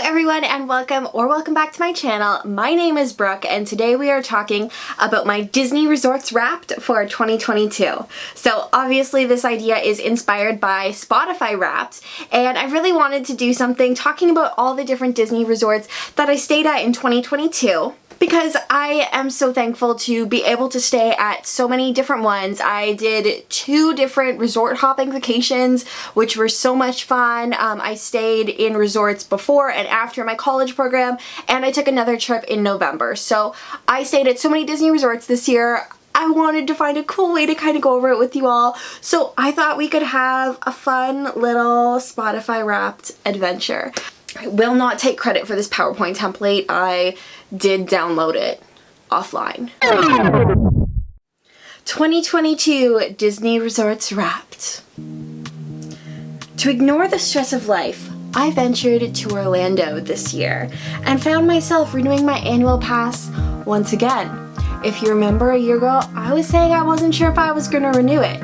everyone and welcome back to my channel. My name is Brooke and today we are talking about my Disney resorts Wrapped for 2022. So obviously this idea is inspired by Spotify Wrapped, and I really wanted to do something talking about all the different Disney resorts that I stayed at in 2022. Because I am so thankful to be able to stay at so many different ones. I did 2 different resort hopping vacations, which were so much fun. I stayed in resorts before and after my college program, and I took another trip in November. So I stayed at so many Disney resorts this year. I wanted to find a cool way to kind of go over it with you all. So I thought we could have a fun little Spotify Wrapped adventure. I will not take credit for this PowerPoint template. I did download it offline. 2022 Disney Resorts Wrapped. To ignore the stress of life, I ventured to Orlando this year and found myself renewing my annual pass once again. If you remember a year ago, I was saying I wasn't sure if I was going to renew it.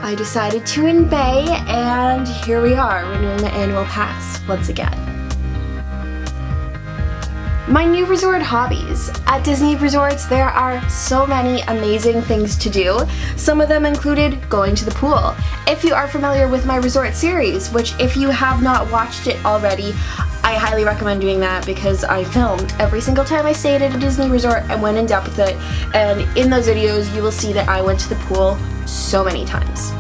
I decided to in May, and here we are, renewing my annual pass once again. My new resort hobbies. At Disney resorts, there are so many amazing things to do. Some of them included going to the pool. If you are familiar with my resort series, which if you have not watched it already, I highly recommend doing that because I filmed every single time I stayed at a Disney resort and went in depth with it, and in those videos you will see that I went to the pool so many times.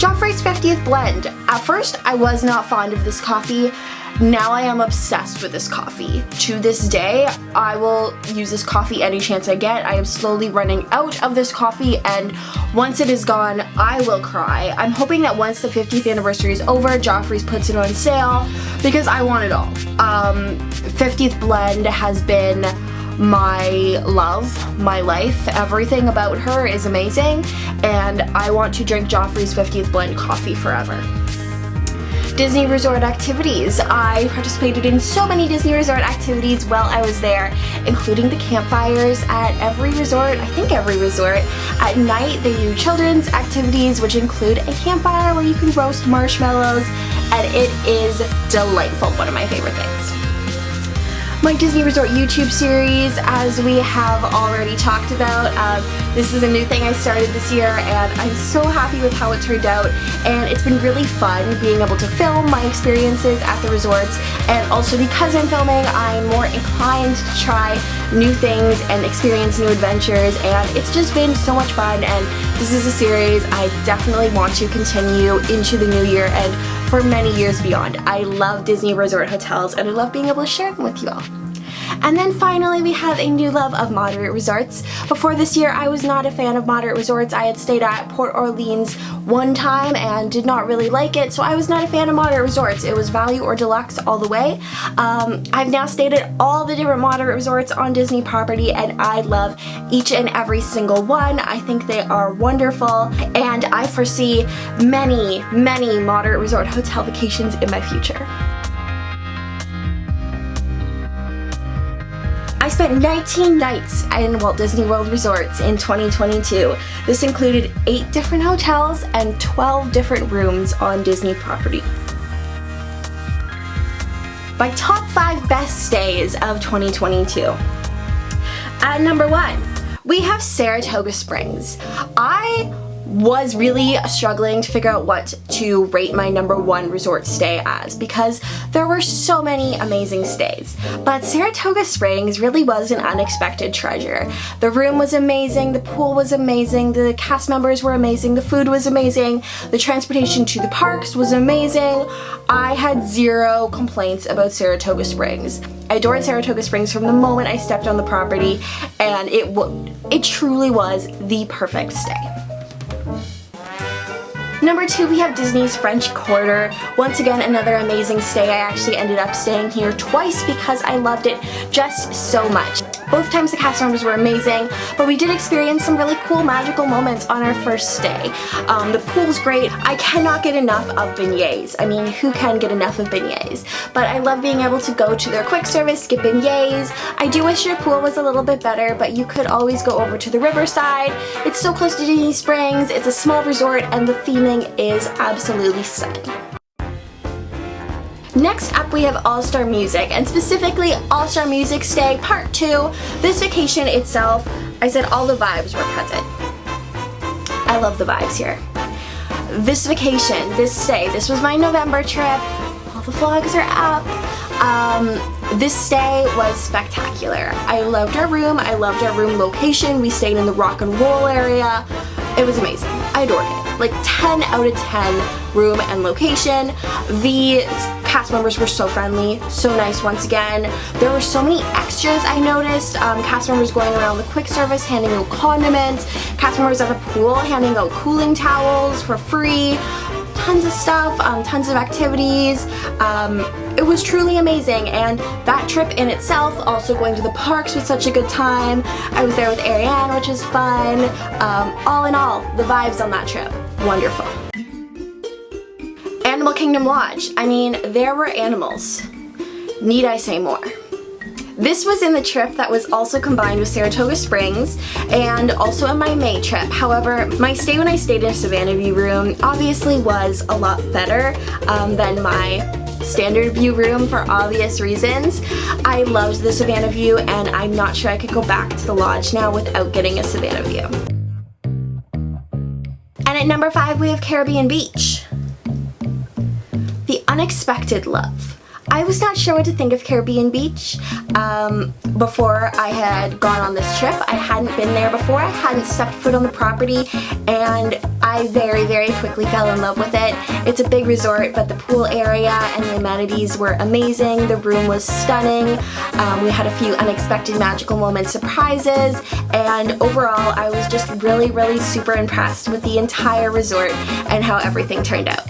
Joffrey's 50th blend. At first I was not fond of this coffee. Now I am obsessed with this coffee. To this day, I will use this coffee any chance I get. I am slowly running out of this coffee, and once it is gone, I will cry. I'm hoping that once the 50th anniversary is over, Joffrey's puts it on sale because I want it all. 50th blend has been my love, my life. Everything about her is amazing, and I want to drink Joffrey's 50th blend coffee forever. Disney resort activities. I participated in so many Disney resort activities while I was there, including the campfires at every resort, I think every resort. At night they do children's activities, which include a campfire where you can roast marshmallows, and it is delightful, one of my favorite things. My Disney Resort YouTube series, as we have already talked about, this is a new thing I started this year, and I'm so happy with how it turned out, and it's been really fun being able to film my experiences at the resorts, and also because I'm filming, I'm more inclined to try new things and experience new adventures, and it's just been so much fun, and this is a series I definitely want to continue into the new year and for many years beyond. I love Disney Resort hotels, and I love being able to share them with you all. And then finally we have a new love of moderate resorts. Before this year I was not a fan of moderate resorts. I had stayed at Port Orleans one time and did not really like it, so I was not a fan of moderate resorts. It was value or deluxe all the way. I've now stayed at all the different moderate resorts on Disney property, and I love each and every single one. I think they are wonderful, and I foresee many, many moderate resort hotel vacations in my future. I spent 19 nights in Walt Disney World resorts in 2022. This included 8 different hotels and 12 different rooms on Disney property. My top 5 best stays of 2022. At number 1, we have Saratoga Springs. I was really struggling to figure out what to rate my number 1 resort stay as because there were so many amazing stays. But Saratoga Springs really was an unexpected treasure. The room was amazing, the pool was amazing, the cast members were amazing, the food was amazing, the transportation to the parks was amazing. I had 0 complaints about Saratoga Springs. I adored Saratoga Springs from the moment I stepped on the property, and it truly was the perfect stay. Number 2, we have Disney's French Quarter. Once again, another amazing stay. I actually ended up staying here twice because I loved it just so much. Both times the cast members were amazing, but we did experience some really cool magical moments on our first stay. The pool's great. I cannot get enough of beignets. I mean, who can get enough of beignets? But I love being able to go to their quick service, get beignets. I do wish your pool was a little bit better, but you could always go over to the riverside. It's so close to Disney Springs. It's a small resort, and the theming is absolutely stunning. Next up we have All-Star Music, and specifically All-Star Music Stay Part 2. This vacation itself, I said all the vibes were present. I love the vibes here. This vacation, this stay, this was my November trip. All the vlogs are up. This stay was spectacular. I loved our room. I loved our room location. We stayed in the rock and roll area. It was amazing. I adored it. Like 10 out of 10 room and location. The cast members were so friendly, so nice once again. There were so many extras I noticed. Cast members going around the quick service handing out condiments. Cast members at the pool handing out cooling towels for free. Tons of stuff, tons of activities. It was truly amazing, and that trip in itself, also going to the parks was such a good time. I was there with Ariane, which was fun. All in all, the vibes on that trip, wonderful. Animal Kingdom Lodge. I mean, there were animals. Need I say more? This was in the trip that was also combined with Saratoga Springs and also in my May trip. However, my stay when I stayed in a Savannah View room obviously was a lot better than my standard view room for obvious reasons. I loved the Savannah View, and I'm not sure I could go back to the lodge now without getting a Savannah View. And at number 5 we have Caribbean Beach. The unexpected love. I was not sure what to think of Caribbean Beach before I had gone on this trip. I hadn't been there before, I hadn't stepped foot on the property, and I very quickly fell in love with it. It's a big resort, but the pool area and the amenities were amazing. The room was stunning. We had a few unexpected magical moment surprises, and overall I was just really super impressed with the entire resort and how everything turned out.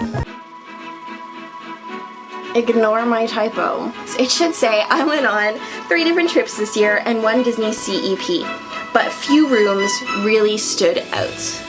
Ignore my typo. It should say I went on 3 different trips this year and 1 Disney CEP, but few rooms really stood out.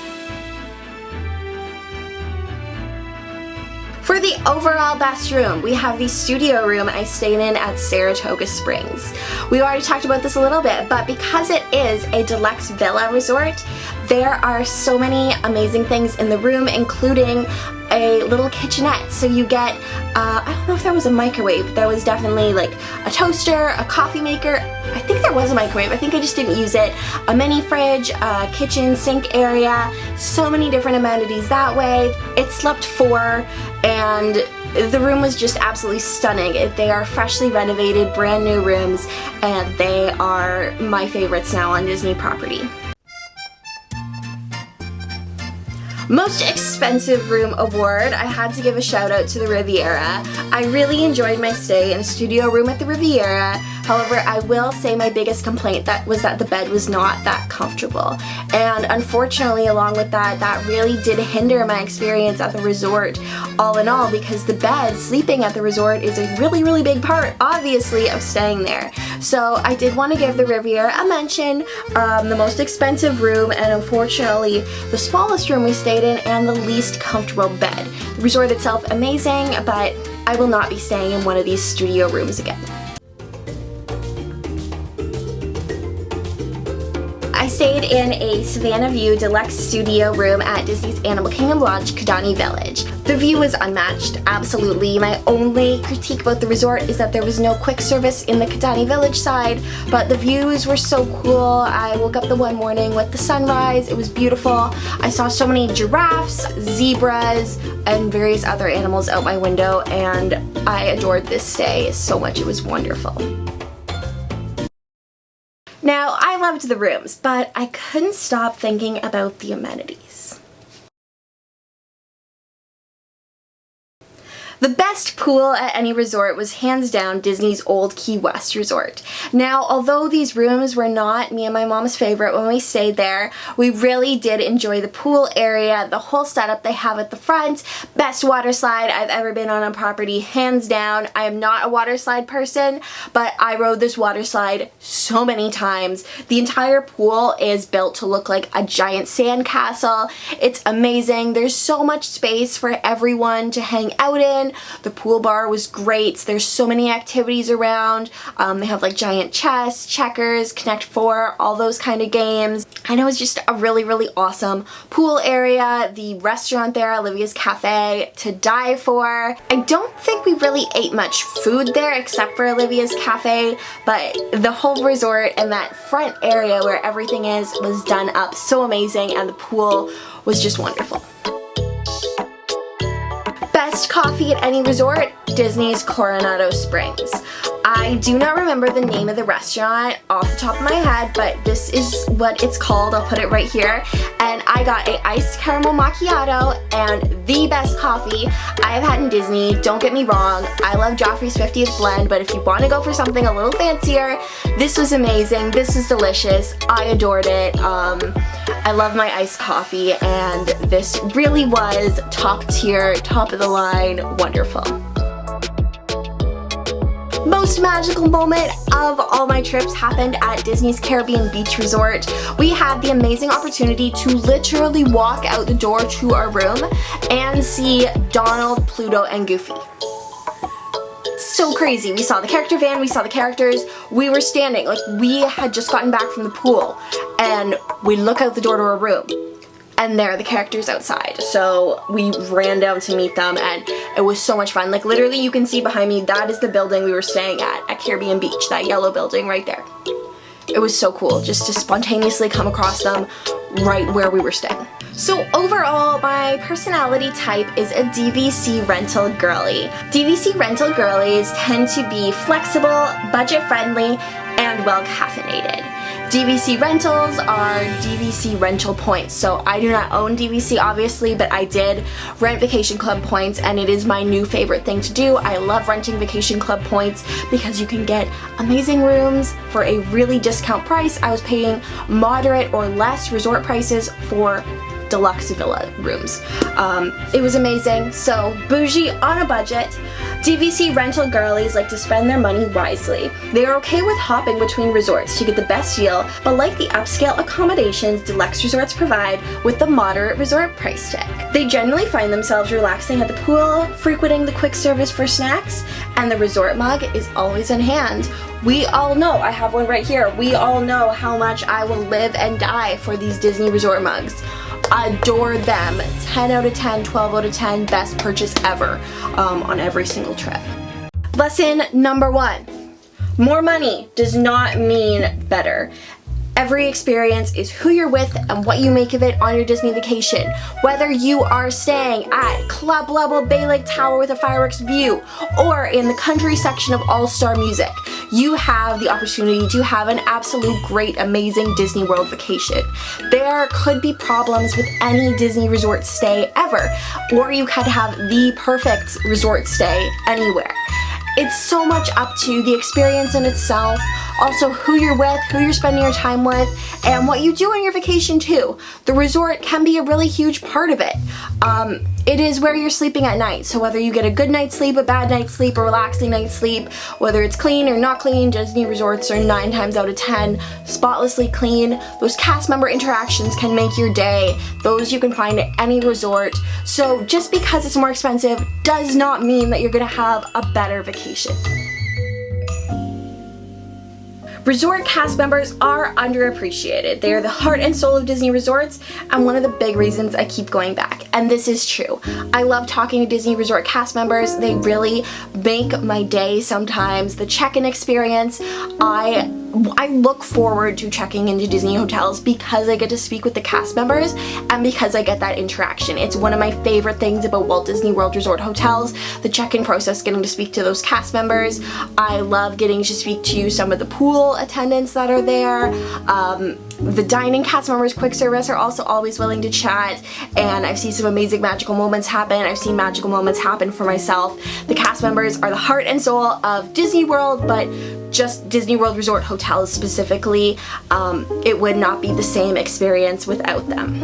For the overall best room, we have the studio room I stayed in at Saratoga Springs. We already talked about this a little bit, but because it is a deluxe villa resort, there are so many amazing things in the room, including a little kitchenette. So you get, I don't know if there was a microwave, there was definitely like a toaster, a coffee maker. I think there was a microwave, I think I just didn't use it. A mini fridge, a kitchen sink area, so many different amenities that way. It slept 4, and the room was just absolutely stunning. They are freshly renovated, brand new rooms, and they are my favorites now on Disney property. Most expensive room award, I had to give a shout out to the Riviera. I really enjoyed my stay in a studio room at the Riviera. However, I will say my biggest complaint was that the bed was not that comfortable. And unfortunately, along with that, that really did hinder my experience at the resort all in all, because the bed, sleeping at the resort, is a really big part, obviously, of staying there. So I did want to give the Riviera a mention, the most expensive room, and unfortunately the smallest room we stayed in and the least comfortable bed. The resort itself amazing, but I will not be staying in one of these studio rooms again. I stayed in a Savannah View deluxe studio room at Disney's Animal Kingdom Lodge, Kidani Village. The view was unmatched, absolutely. My only critique about the resort is that there was no quick service in the Kidani Village side, but the views were so cool. I woke up the one morning with the sunrise, it was beautiful. I saw so many giraffes, zebras, and various other animals out my window, and I adored this stay so much. It was wonderful. Now, I loved the rooms, but I couldn't stop thinking about the amenities. The best pool at any resort was hands down Disney's Old Key West resort. Now, although these rooms were not me and my mom's favorite when we stayed there, we really did enjoy the pool area, the whole setup they have at the front. Best water slide I've ever been on a property, hands down. I am not a water slide person, but I rode this water slide so many times. The entire pool is built to look like a giant sand castle. It's amazing. There's so much space for everyone to hang out in. The pool bar was great. There's so many activities around. They have like giant chess, checkers, Connect 4, all those kind of games. And it was just a really, really awesome pool area. The restaurant there, Olivia's Cafe, to die for. I don't think we really ate much food there except for Olivia's Cafe, but the whole resort and that front area where everything is was done up so amazing, and the pool was just wonderful. Best coffee at any resort? Disney's Coronado Springs. I do not remember the name of the restaurant off the top of my head, but this is what it's called. I'll put it right here. And I got a iced caramel macchiato and the best coffee I have had in Disney. Don't get me wrong, I love Joffrey's 50th blend, but if you want to go for something a little fancier, this was amazing. This was delicious. I adored it. I love my iced coffee, and this really was top tier, top of the line, wonderful. Most magical moment of all my trips happened at Disney's Caribbean Beach Resort. We had the amazing opportunity to literally walk out the door to our room and see Donald, Pluto, and Goofy. So crazy. We saw the character van, we saw the characters, we were standing, like we had just gotten back from the pool, and we look out the door to our room, and there are the characters outside. So we ran down to meet them, and it was so much fun. Like literally you can see behind me, that is the building we were staying at Caribbean Beach, that yellow building right there. It was so cool just to spontaneously come across them right where we were staying. So overall, my personality type is a DVC rental girly. DVC rental girlies tend to be flexible, budget friendly, and well caffeinated. DVC rentals are DVC rental points. So I do not own DVC obviously, but I did rent Vacation Club points, and it is my new favorite thing to do. I love renting Vacation Club points because you can get amazing rooms for a really discount price. I was paying moderate or less resort prices for deluxe villa rooms. It was amazing. So bougie on a budget. DVC rental girlies like to spend their money wisely. They are okay with hopping between resorts to get the best deal, but like the upscale accommodations deluxe resorts provide with the moderate resort price tag. They generally find themselves relaxing at the pool, frequenting the quick service for snacks, and the resort mug is always in hand. We all know, I have one right here, we all know how much I will live and die for these Disney resort mugs. Adore them. 10 out of 10, 12 out of 10, best purchase ever on every single trip. Lesson number 1. More money does not mean better. Every experience is who you're with and what you make of it on your Disney vacation. Whether you are staying at club level Bay Lake Tower with a fireworks view or in the country section of All-Star Music, you have the opportunity to have an absolute great, amazing Disney World vacation. There could be problems with any Disney resort stay ever, or you could have the perfect resort stay anywhere. It's so much up to the experience in itself, also who you're with, who you're spending your time with, and what you do on your vacation too. The resort can be a really huge part of it. It is where you're sleeping at night, so whether you get a good night's sleep, a bad night's sleep, a relaxing night's sleep, whether it's clean or not clean, Disney resorts are 9 times out of 10 spotlessly clean. Those cast member interactions can make your day. Those you can find at any resort. So just because it's more expensive does not mean that you're gonna have a better vacation. Resort cast members are underappreciated. They are the heart and soul of Disney resorts, and one of the big reasons I keep going back. And this is true. I love talking to Disney resort cast members. They really make my day sometimes. The check-in experience, I look forward to checking into Disney hotels because I get to speak with the cast members and because I get that interaction. It's one of my favorite things about Walt Disney World Resort hotels, the check-in process, getting to speak to those cast members. I love getting to speak to some of the pool attendants that are there. The dining cast members, quick service, are also always willing to chat, and I've seen some amazing magical moments happen. I've seen magical moments happen for myself. The cast members are the heart and soul of Disney World, but just Disney World Resort hotels specifically, it would not be the same experience without them.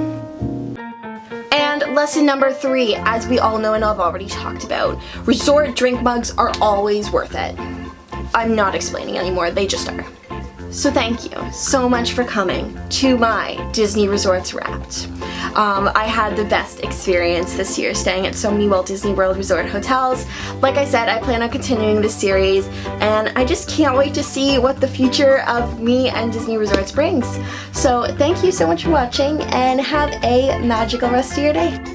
And lesson number 3, as we all know and I've already talked about, resort drink mugs are always worth it. I'm not explaining anymore, they just are. So thank you so much for coming to my Disney Resorts Wrapped. I had the best experience this year staying at so many Walt Disney World Resort hotels. Like I said, I plan on continuing this series, and I just can't wait to see what the future of me and Disney Resorts brings. So thank you so much for watching, and have a magical rest of your day.